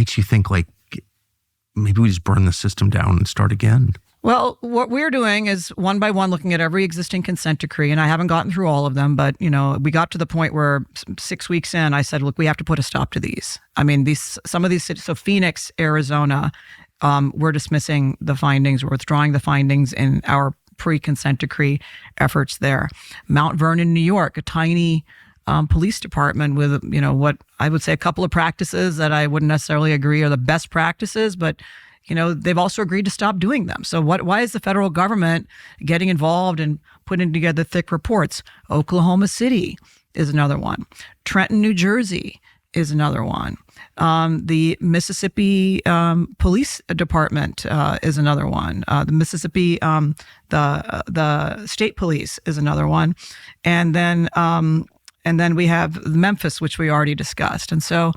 makes you think like maybe we just burn the system down and start again? Well, what we're doing is one by one looking at every existing consent decree, and I haven't gotten through all of them, but we got to the point where 6 weeks in, I said, look, we have to put a stop to these. I mean, some of these cities, so Phoenix, Arizona, we're dismissing the findings, we're withdrawing the findings in our pre-consent decree efforts there. Mount Vernon, New York, a tiny police department with, what I would say a couple of practices that I wouldn't necessarily agree are the best practices, but they've also agreed to stop doing them. So why is the federal government getting involved and putting together thick reports? Oklahoma City is another one. Trenton, New Jersey is another one. The Mississippi Police Department is another one. The Mississippi, the State Police is another one. And then we have Memphis, which we already discussed. And so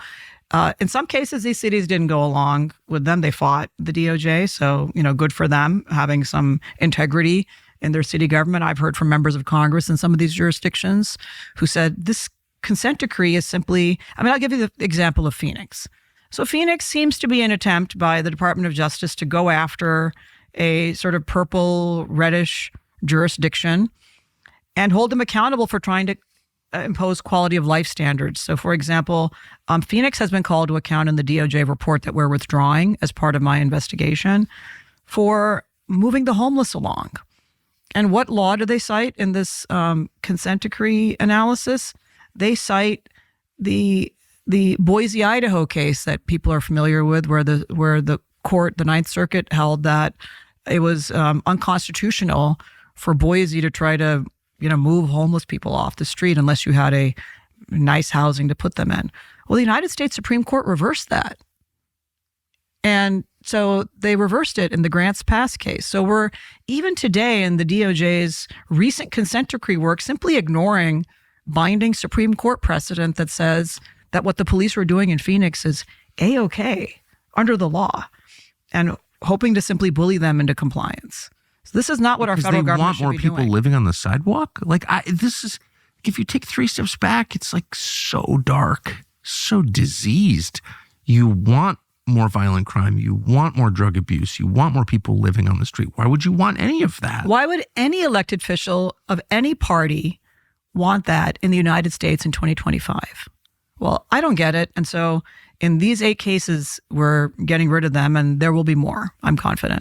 in some cases, these cities didn't go along with them. They fought the DOJ. So, good for them having some integrity in their city government. I've heard from members of Congress in some of these jurisdictions who said this consent decree is simply, I'll give you the example of Phoenix. So Phoenix seems to be an attempt by the Department of Justice to go after a sort of purple, reddish jurisdiction and hold them accountable for trying to impose quality of life standards. So, for example, Phoenix has been called to account in the DOJ report that we're withdrawing as part of my investigation for moving the homeless along. And what law do they cite in this consent decree analysis? They cite the Boise, Idaho case that people are familiar with, where the court, the Ninth Circuit, held that it was unconstitutional for Boise to try to move homeless people off the street unless you had a nice housing to put them in. Well, the United States Supreme Court reversed that. And so they reversed it in the Grants Pass case. So we're, even today in the DOJ's recent consent decree work, simply ignoring binding Supreme Court precedent that says that what the police were doing in Phoenix is A-OK under the law, and hoping to simply bully them into compliance. This is not what our federal government should be doing. They want more people living on the sidewalk? If you take 3 steps back, it's like so dark, so diseased. You want more violent crime. You want more drug abuse. You want more people living on the street. Why would you want any of that? Why would any elected official of any party want that in the United States in 2025? Well, I don't get it. And so in these 8 cases, we're getting rid of them, and there will be more. I'm confident.